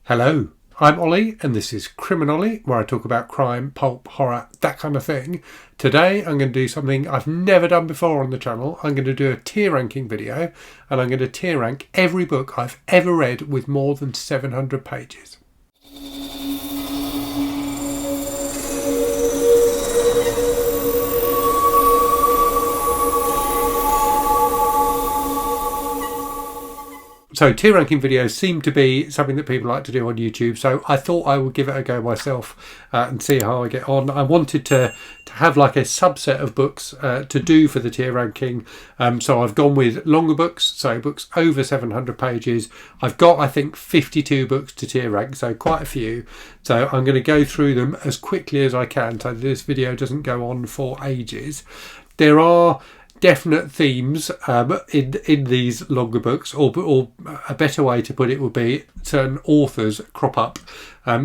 Hello, I'm Ollie and this is Criminally, where I talk about crime, pulp, horror, that kind of thing. Today I'm going to do something I've never done before on the channel. I'm going to do a tier ranking video and I'm going to tier rank every book I've ever read with more than 700 pages. So tier ranking videos seem to be something that people like to do on YouTube, so I thought I would give it a go myself and see how I get on. I wanted to have like a subset of books to do for the tier ranking, so I've gone with longer books, so books over 700 pages. I've got, I think, 52 books to tier rank, so quite a few. So I'm going to go through them as quickly as I can, so this video doesn't go on for ages. There are definite themes in these longer books, or a better way to put it would be certain authors crop up.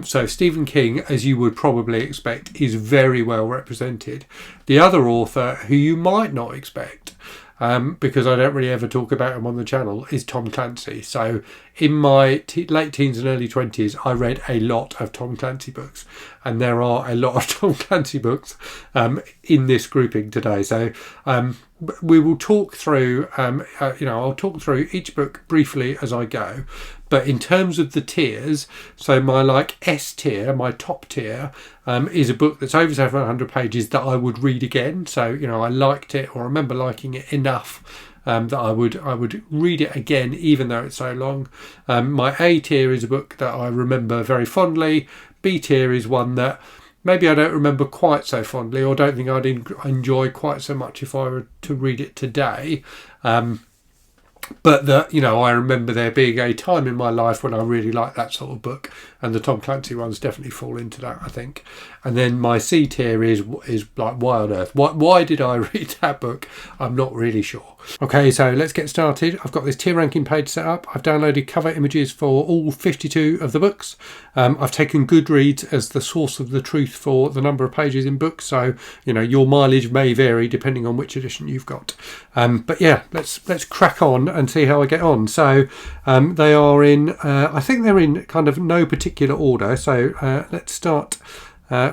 So Stephen King, as you would probably expect, is very well represented. The other author who you might not expect, because I don't really ever talk about him on the channel, is Tom Clancy. So in my late teens and early 20s, I read a lot of Tom Clancy books, and there are a lot of Tom Clancy books in this grouping today. So we will talk through, I'll talk through each book briefly as I go. But in terms of the tiers, so my S tier, my top tier, is a book that's over 700 pages that I would read again. So, I liked it, or remember liking it enough that I would read it again, even though it's so long. My A tier is a book that I remember very fondly. B tier is one that maybe I don't remember quite so fondly, or don't think I'd enjoy quite so much if I were to read it today. But that, I remember there being a time in my life when I really liked that sort of book, and the Tom Clancy ones definitely fall into that, I think. And then my C tier is like Wild Earth. Why did I read that book? I'm not really sure. Okay, so let's get started. I've got this tier ranking page set up. I've downloaded cover images for all 52 of the books. I've taken Goodreads as the source of the truth for the number of pages in books. So, your mileage may vary depending on which edition you've got. But yeah, let's crack on and see how I get on. So they are in, I think they're in kind of no particular order. So let's start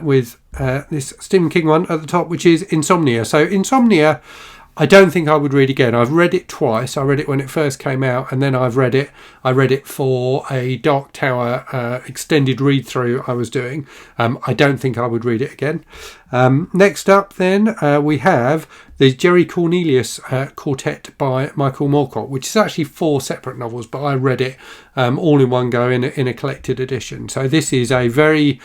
with this Stephen King one at the top, which is Insomnia. So Insomnia, I don't think I would read again. I've read it twice. I read it when it first came out, and then I read it for a Dark Tower extended read through I was doing. I don't think I would read it again. Next up then we have the Jerry Cornelius Quartet by Michael Moorcock, which is actually 4 separate novels, but I read it all in one go in a collected edition. So this is a very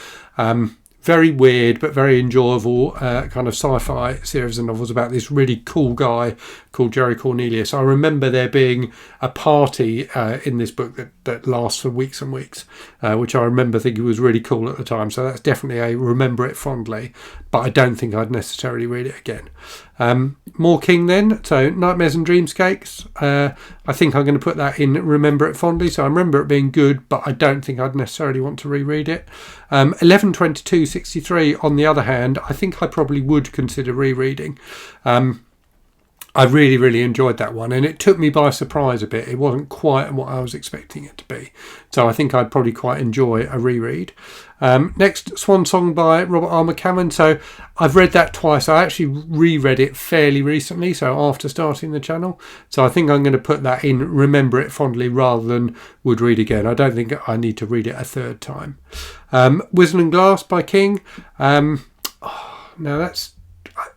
weird but very enjoyable kind of sci-fi series of novels about this really cool guy called Jerry Cornelius. I remember there being a party in this book that lasts for weeks and weeks, which I remember thinking was really cool at the time. So that's definitely a remember it fondly, but I don't think I'd necessarily read it again. More King then, so Nightmares and Dreamscapes. I think I'm going to put that in remember it fondly. So I remember it being good, but I don't think I'd necessarily want to reread it. 11/22/63 on the other hand, I think I probably would consider rereading. I really, really enjoyed that one, and it took me by surprise a bit. It wasn't quite what I was expecting it to be, so I think I'd probably quite enjoy a reread. Next, Swan Song by Robert R. McCammon. So I've read that twice. I actually reread it fairly recently, so after starting the channel. So I think I'm going to put that in remember it fondly rather than would read again. I don't think I need to read it a third time. Whistle and Glass by King. Now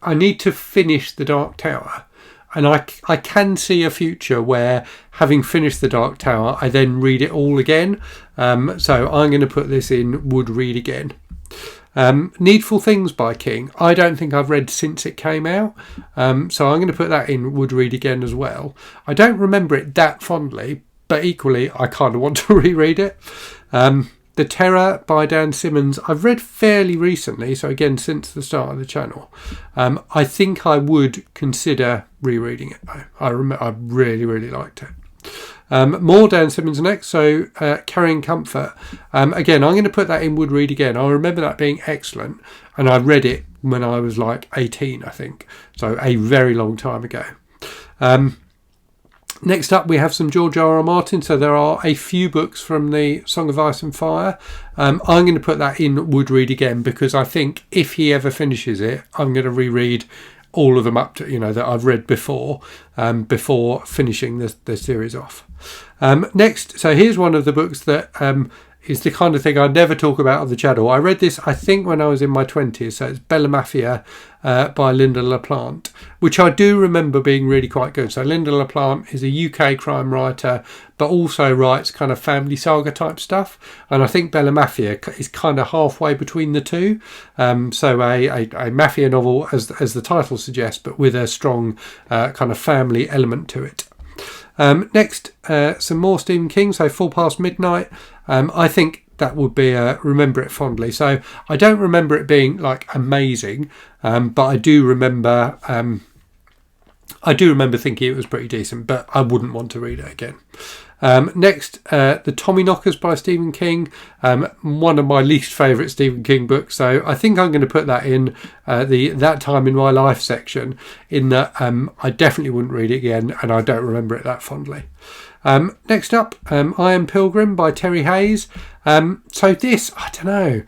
I need to finish The Dark Tower. And I can see a future where, having finished The Dark Tower, I then read it all again. So I'm going to put this in would read again. Needful Things by King. I don't think I've read since it came out. So I'm going to put that in would read again as well. I don't remember it that fondly, but equally I kind of want to reread it. The Terror by Dan Simmons, I've read fairly recently, so again since the start of the channel. I think I would consider rereading it though. I really, really liked it. More Dan Simmons next, so Carrying Comfort. Again, I'm going to put that in would read again. I remember that being excellent, and I read it when I was like 18, I think, so a very long time ago. Next up, we have some George R. R. Martin. So there are a few books from the Song of Ice and Fire. I'm going to put that in Would Read Again, because I think if he ever finishes it, I'm going to reread all of them up to, that I've read before finishing the series off. Next, so here's one of the books that is the kind of thing I never talk about on the channel. I read this, I think, when I was in my 20s. So it's Bella Mafia by Linda LaPlante, which I do remember being really quite good. So Linda LaPlante is a UK crime writer, but also writes kind of family saga type stuff. And I think Bella Mafia is kind of halfway between the two. So a mafia novel, as the title suggests, but with a strong kind of family element to it. Next, some more Stephen King, so Full Past Midnight. I think that would be Remember It Fondly. So I don't remember it being like amazing, but I do remember thinking it was pretty decent, but I wouldn't want to read it again. Next, The Tommyknockers by Stephen King, one of my least favourite Stephen King books, so I think I'm going to put that in the That Time in My Life section, in that I definitely wouldn't read it again, and I don't remember it that fondly. Next up, I Am Pilgrim by Terry Hayes. So this, I don't know,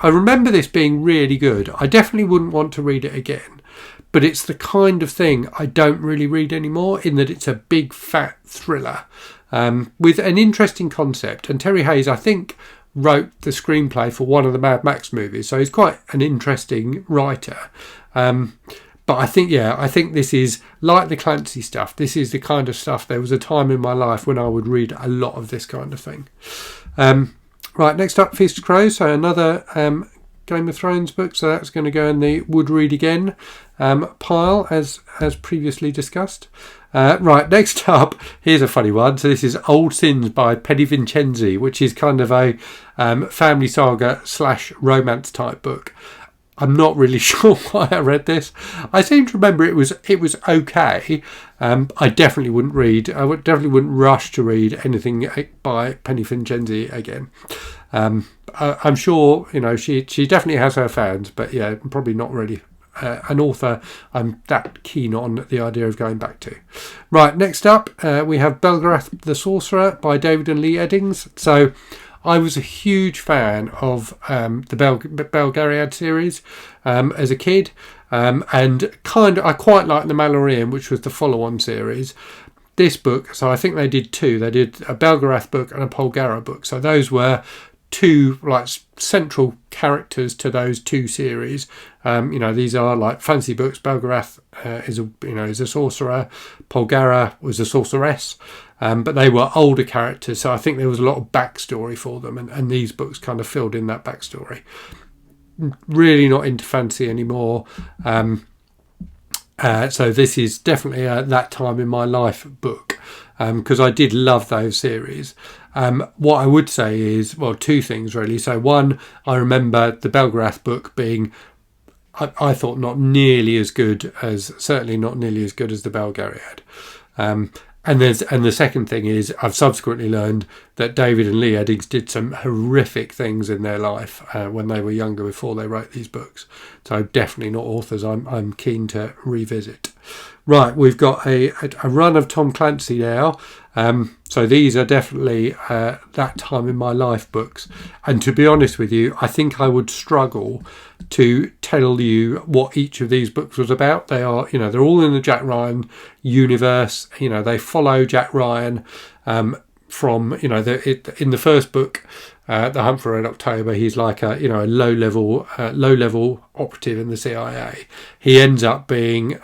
I remember this being really good. I definitely wouldn't want to read it again. But it's the kind of thing I don't really read anymore, in that it's a big fat thriller with an interesting concept. And Terry Hayes, I think, wrote the screenplay for one of the Mad Max movies, so he's quite an interesting writer. But I think this is like the Clancy stuff. This is the kind of stuff, there was a time in my life when I would read a lot of this kind of thing. Right, next up, Feast of Crows, so another Game of Thrones book, so that's going to go in the Would Read Again pile, as previously discussed. Right, next up, here's a funny one. So this is Old Sins by Penny Vincenzi, which is kind of a family saga / romance type book. I'm not really sure why I read this. I seem to remember it was okay. I definitely wouldn't rush to read anything by Penny Vincenzi again. I'm sure, she definitely has her fans, but yeah, probably not really an author I'm that keen on the idea of going back to. Right, next up, we have Belgarath the Sorcerer by David and Lee Eddings. So I was a huge fan of the Belgariad series as a kid, and I quite liked the Malloreon, which was the follow-on series. This book, so I think they did two. They did a Belgarath book and a Polgara book. So those were two like central characters to those two series. These are like fancy books. Belgarath is a sorcerer. Polgara was a sorceress. But they were older characters, so I think there was a lot of backstory for them, and these books kind of filled in that backstory. Really not into fantasy anymore. So this is definitely That Time in My Life book, because I did love those series. What I would say is, well, two things really. So one, I remember the Belgarath book being, I thought, certainly not nearly as good as the Belgariad. And the second thing is, I've subsequently learned that David and Lee Eddings did some horrific things in their life when they were younger, before they wrote these books. So definitely not authors I'm keen to revisit. Right, we've got a run of Tom Clancy now. So these are definitely That Time in My Life books. And to be honest with you, I think I would struggle to tell you what each of these books was about. They are, they're all in the Jack Ryan universe. They follow Jack Ryan from, in the first book, The Hunt for Red October, he's like a low level operative in the CIA. He ends up being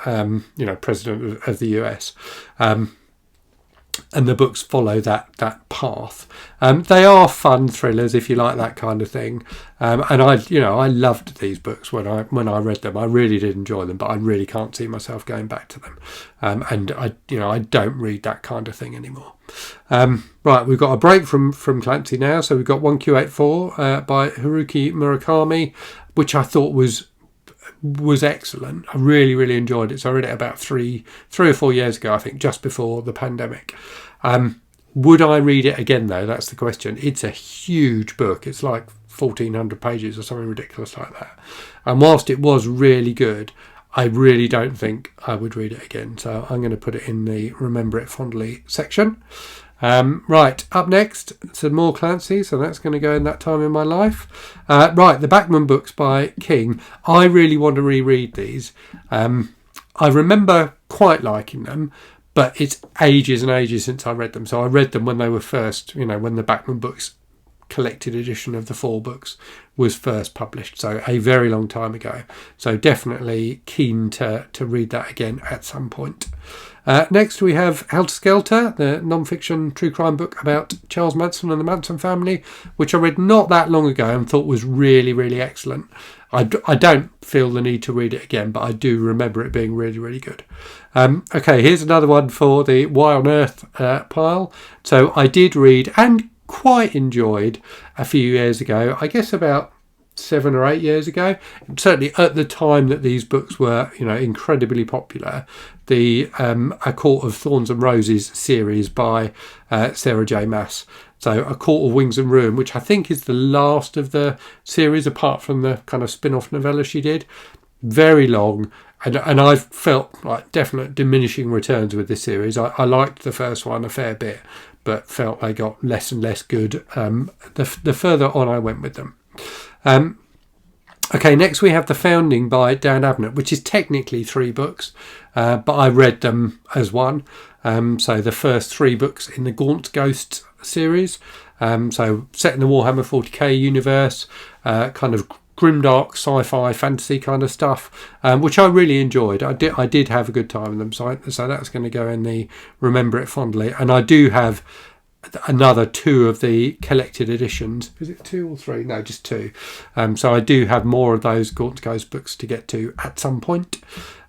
president of the US. And the books follow that path. They are fun thrillers if you like that kind of thing. And I loved these books when I read them. I really did enjoy them, but I really can't see myself going back to them. And I don't read that kind of thing anymore. Right, we've got a break from Clancy now. So we've got 1Q84 by Haruki Murakami, which I thought was excellent. I really, really enjoyed it. So I read it about three or 4 years ago, I think, just before the pandemic. Would I read it again, though? That's the question. It's a huge book. It's like 1,400 pages or something ridiculous like that. And whilst it was really good, I really don't think I would read it again. So I'm going to put it in the Remember It Fondly section. Right, up next, some more Clancy, so that's going to go in That Time in My Life. Right, the Bachman books by King. I really want to reread these. I remember quite liking them, but it's ages and ages since I read them. So I read them when they were first, when the Bachman books collected edition of the 4 books was first published, so a very long time ago. So definitely keen to read that again at some point. Next we have Helter Skelter, the non-fiction true crime book about Charles Manson and the Manson family, which I read not that long ago and thought was really, really excellent. I don't feel the need to read it again, but I do remember it being really, really good. Okay, here's another one for the Why on Earth pile. So I did read and quite enjoyed a few years ago, I guess about 7 or 8 years ago, certainly at the time that these books were incredibly popular, the A Court of Thorns and Roses series by Sarah J Maas. So A Court of Wings and Ruin, which I think is the last of the series apart from the kind of spin-off novella she did. Very long, and I felt like definite diminishing returns with this series. I liked the first one a fair bit, but felt they got less and less good the further on I went with them. Okay, next we have The Founding by Dan Abnett, which is technically 3 books, but I read them as one. So the first 3 books in the Gaunt Ghosts series, so set in the Warhammer 40k universe, kind of grimdark sci-fi fantasy kind of stuff, which I really enjoyed. I did have a good time with them, so that's going to go in the Remember It Fondly. And I do have another 2 of the collected editions. Is it 2 or 3? No, just 2. So I do have more of those Gaunt Ghost books to get to at some point.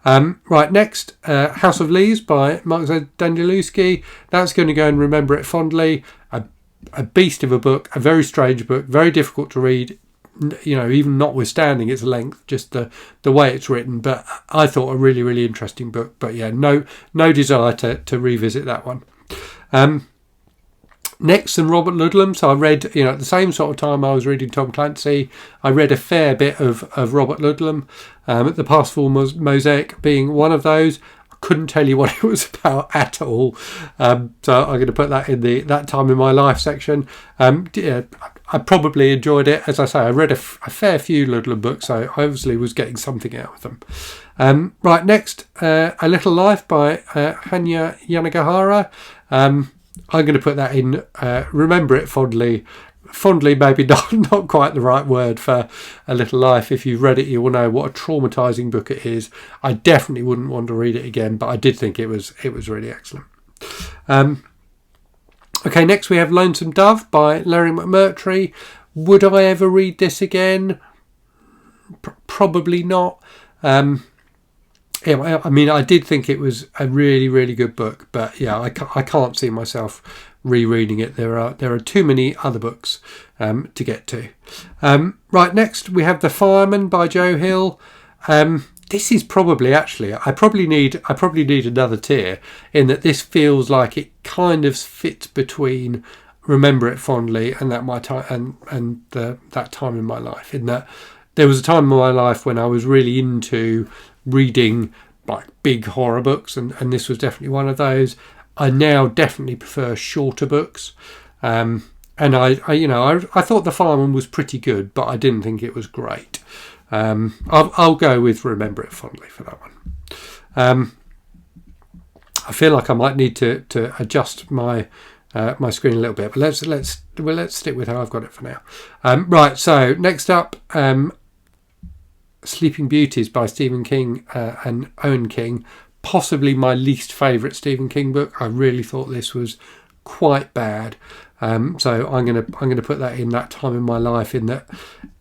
Right, next, House of Leaves by Mark Danilewski. That's going to go and Remember It Fondly. A beast of a book, a very strange book, very difficult to read, even notwithstanding its length, just the way it's written. But I thought a really, really interesting book. But yeah, no desire to revisit that one. Next, and Robert Ludlum. So I read, at the same sort of time I was reading Tom Clancy, I read a fair bit of Robert Ludlum, The Pastoral Mosaic being one of those. I couldn't tell you what it was about at all. So I'm going to put that in the That Time in My Life section. I probably enjoyed it. As I say, I read a fair few Ludlum books, so I obviously was getting something out of them. Right, next, A Little Life by Hanya Yanagihara. I'm going to put that in Remember It Fondly. Fondly, maybe not quite the right word for A Little Life. If you've read it, you will know what a traumatising book it is. I definitely wouldn't want to read it again, but I did think it was really excellent. Okay, next we have Lonesome Dove by Larry McMurtry. Would I ever read this again? Probably not. Yeah, I mean, I did think it was a really, really good book, but yeah, I can't see myself rereading it. There are too many other books to get to. Right, next we have The Fireman by Joe Hill. This is probably I probably need another tier, in that this feels like it kind of fits between Remember It Fondly and That Time in My Life. In that there was a time in my life when I was really into reading like big horror books, and this was definitely one of those. I now definitely prefer shorter books, and I thought The Fireman was pretty good, but I didn't think it was great. I'll go with Remember It Fondly for that one. I feel like I might need to adjust my screen a little bit, but let's stick with how I've got it for now. Right, so next up, Sleeping Beauties by Stephen King and Owen King. Possibly my least favourite Stephen King book. I really thought this was quite bad. So I'm gonna put that in That Time in My Life. In that,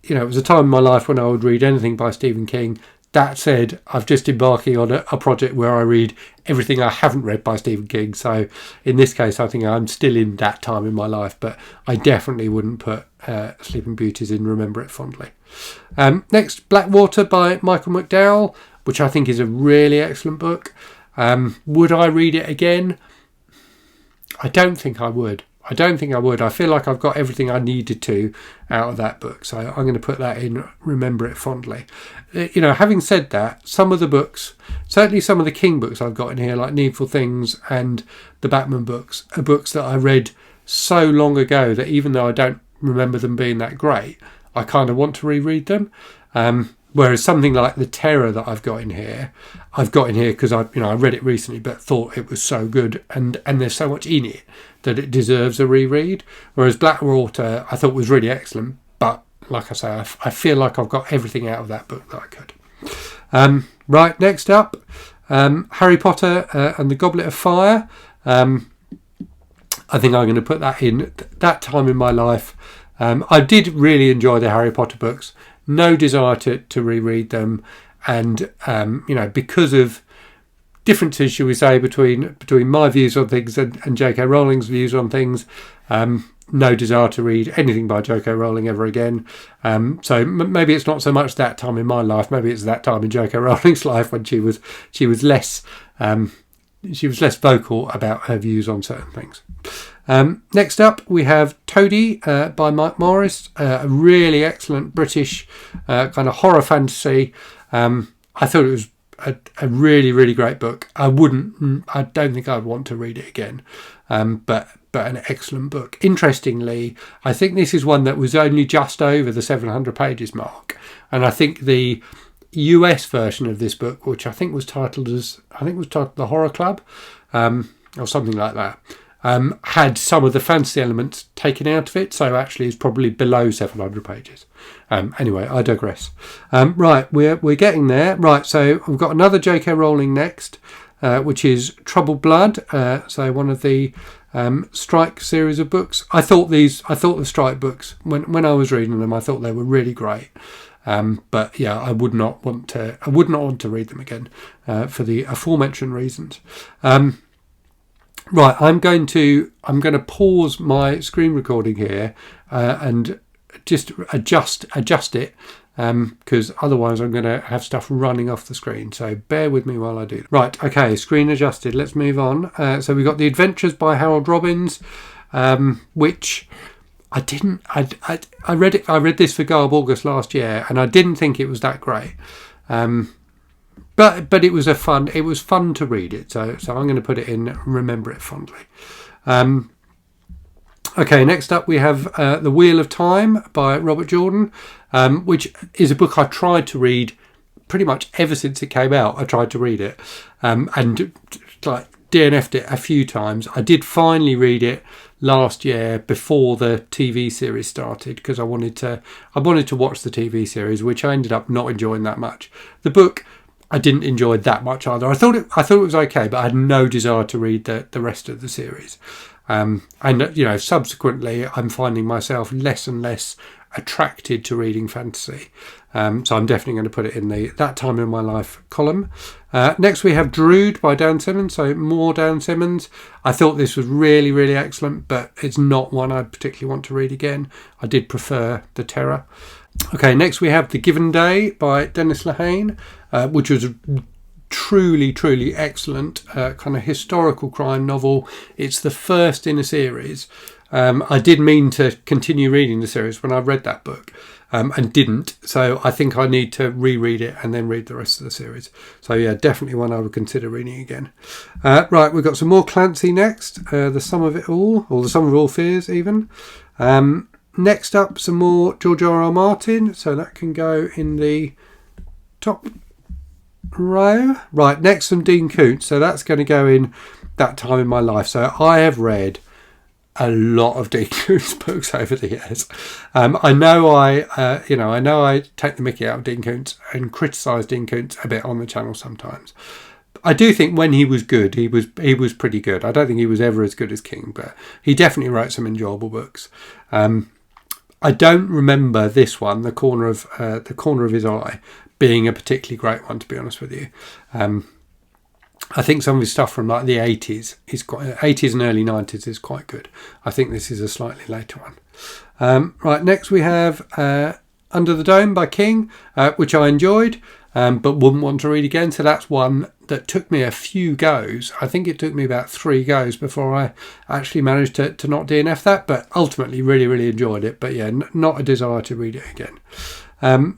it was a time in my life when I would read anything by Stephen King. That said, I've just embarking on a project where I read everything I haven't read by Stephen King. So in this case, I think I'm still in that time in my life, but I definitely wouldn't put Sleeping Beauties in Remember It Fondly. Next, Blackwater by Michael McDowell, which I think is a really excellent book. Would I read it again? I don't think I would. I don't think I would. I feel like I've got everything I needed to out of that book. So I'm going to put that in, remember it fondly. Having said that, some of the books, certainly some of the King books I've got in here, like Needful Things and the Batman books, are books that I read so long ago that even though I don't remember them being that great, I kind of want to reread them. Whereas something like The Terror that I've got in here because I read it recently but thought it was so good and there's so much in it that it deserves a reread. Whereas Blackwater I thought was really excellent, but like I say, I feel like I've got everything out of that book that I could. Right, next up, Harry Potter and the Goblet of Fire. I think I'm going to put that in that time in my life. I did really enjoy the Harry Potter books. No desire to reread them, and because of differences, shall we say, between my views on things and J.K. Rowling's views on things, no desire to read anything by J.K. Rowling ever again. So maybe it's not so much that time in my life. Maybe it's that time in J.K. Rowling's life when she was less vocal about her views on certain things. Next up, we have Toady by Mike Morris, a really excellent British kind of horror fantasy. I thought it was a really, really great book. I don't think I'd want to read it again, but an excellent book. Interestingly, I think this is one that was only just over the 700 pages mark, and I think the US version of this book, which I think was titled The Horror Club, or something like that, had some of the fantasy elements taken out of it, so actually it's probably below 700 pages. Anyway, I digress. Right, we're getting there. Right, so we've got another J.K. Rowling next, which is Troubled Blood. So one of the Strike series of books. I thought the Strike books, when I was reading them, I thought they were really great. But yeah, I would not want to read them again for the aforementioned reasons. Right, I'm going to pause my screen recording here and just adjust it because otherwise I'm going to have stuff running off the screen. So bear with me while I do. Right, okay, screen adjusted. Let's move on. So we've got The Adventures by Harold Robbins, which I read this for Garb August last year, and I didn't think it was that great. But it was fun to read it, so I'm going to put it in Remember It Fondly. Okay, next up we have The Wheel of Time by Robert Jordan, which is a book I tried to read pretty much ever since it came out. I tried to read it and like DNF'd it a few times. I did finally read it last year before the TV series started because I wanted to watch the TV series, which I ended up not enjoying that much. The book I didn't enjoy that much either. I thought it was okay, but I had no desire to read the rest of the series. And subsequently, I'm finding myself less and less attracted to reading fantasy. So I'm definitely going to put it in that time in my life column. Next, we have Drood by Dan Simmons. So more Dan Simmons. I thought this was really, really excellent, but it's not one I'd particularly want to read again. I did prefer The Terror. Okay, next we have The Given Day by Dennis Lehane, which was a truly, truly excellent kind of historical crime novel. It's the first in a series. I did mean to continue reading the series when I read that book and didn't. So I think I need to reread it and then read the rest of the series. So yeah, definitely one I would consider reading again. Right, we've got some more Clancy next. The Sum of It All, or The Sum of All Fears even. Next up, some more George R.R. Martin. So that can go in the top row. Right, next some Dean Koontz. So that's going to go in that time in my life. So I have read a lot of Dean Koontz books over the years. I know I take the mickey out of Dean Koontz and criticise Dean Koontz a bit on the channel sometimes. I do think when he was good, he was pretty good. I don't think he was ever as good as King, but he definitely wrote some enjoyable books. I don't remember this one, the corner of his eye, being a particularly great one, to be honest with you. I think some of his stuff from like the 80s and early 90s is quite good. I think this is a slightly later one. Right, next we have Under the Dome by King, which I enjoyed. but wouldn't want to read again. So that's one that took me a few goes. I think it took me about 3 goes before I actually managed to not DNF that, but ultimately really enjoyed it. But yeah, not a desire to read it again.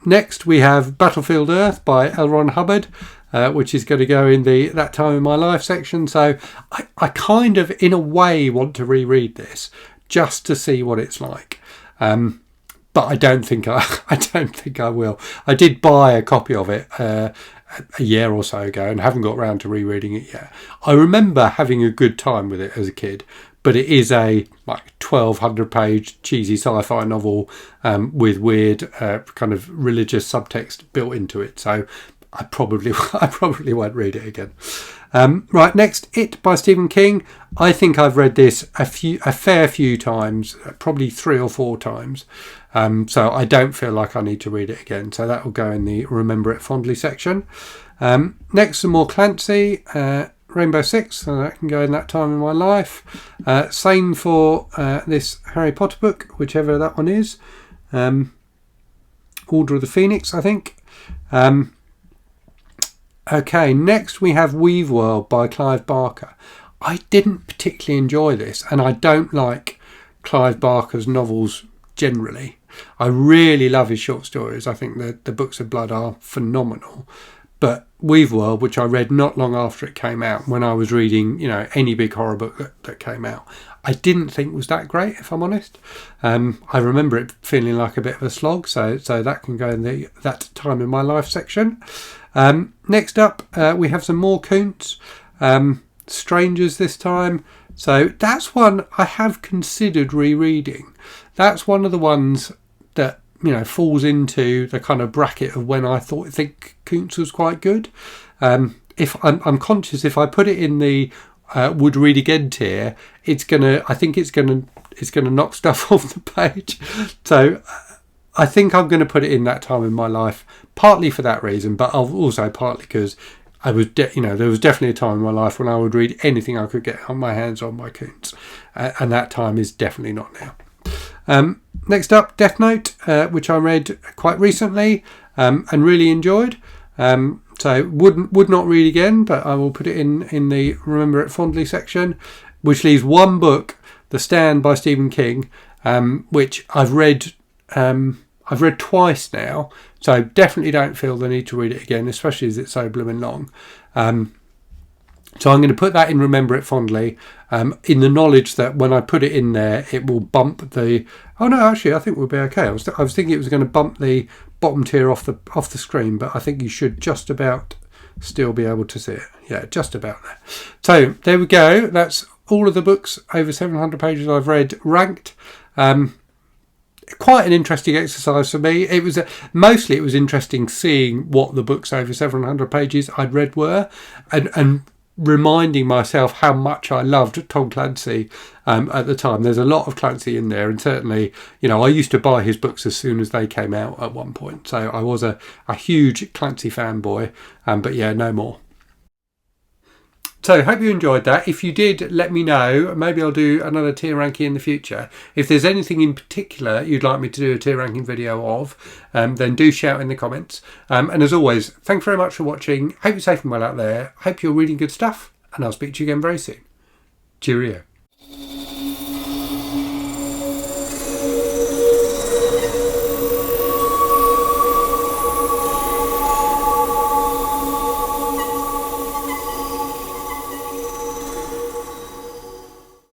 Next we have Battlefield Earth by L. Ron Hubbard, which is going to go in the That Time in My Life section. So I kind of, in a way, want to reread this just to see what it's like. But I don't think I will. I did buy a copy of it a year or so ago and haven't got around to rereading it yet. I remember having a good time with it as a kid, but it is a 1,200 page cheesy sci-fi novel with weird kind of religious subtext built into it. So I probably won't read it again. Right, next, It by Stephen King. I think I've read this a fair few times, probably 3 or 4 times. So I don't feel like I need to read it again. So that will go in the Remember It Fondly section. Next, some more Clancy, Rainbow Six. So that can go in That Time in My Life. Same for this Harry Potter book, whichever that one is. Order of the Phoenix, I think. Okay, next we have Weave World by Clive Barker. I didn't particularly enjoy this, and I don't like Clive Barker's novels generally. I really love his short stories. I think the Books of Blood are phenomenal. But Weave World, which I read not long after it came out, when I was reading, any big horror book that came out, I didn't think was that great, if I'm honest. I remember it feeling like a bit of a slog, so that can go in the That Time in My Life section. Next up, we have some more Coons, Strangers this time. So that's one I have considered rereading. That's one of the ones that falls into the kind of bracket of when I think Coons was quite good. If I'm conscious, if I put it in the would read again tier, I think it's gonna knock stuff off the page. So I think I'm going to put it in That Time in My Life, partly for that reason, but also partly because I was, there was definitely a time in my life when I would read anything I could get on my hands on by Coons, and that time is definitely not now. Next up, Death Note, which I read quite recently and really enjoyed. So would not read again, but I will put it in the Remember It Fondly section, which leaves one book, The Stand by Stephen King, which I've read twice now, so definitely don't feel the need to read it again, especially as it's so blooming long. So I'm going to put that in Remember It Fondly, in the knowledge that when I put it in there, it will bump the... Oh no, actually, I think we'll be okay. I was thinking it was going to bump the bottom tier off the screen, but I think you should just about still be able to see it. Yeah, just about there. So there we go. That's all of the books over 700 pages I've read ranked. Quite an interesting exercise for me. It was mostly interesting seeing what the books over 700 pages I'd read were, and reminding myself how much I loved Tom Clancy at the time. There's a lot of Clancy in there, and certainly, I used to buy his books as soon as they came out at one point. So I was a huge Clancy fanboy, but yeah, no more. So hope you enjoyed that. If you did, let me know. Maybe I'll do another tier ranking in the future. If there's anything in particular you'd like me to do a tier ranking video of, then do shout in the comments. And as always, thanks very much for watching. Hope you're safe and well out there. Hope you're reading good stuff, and I'll speak to you again very soon. Cheerio.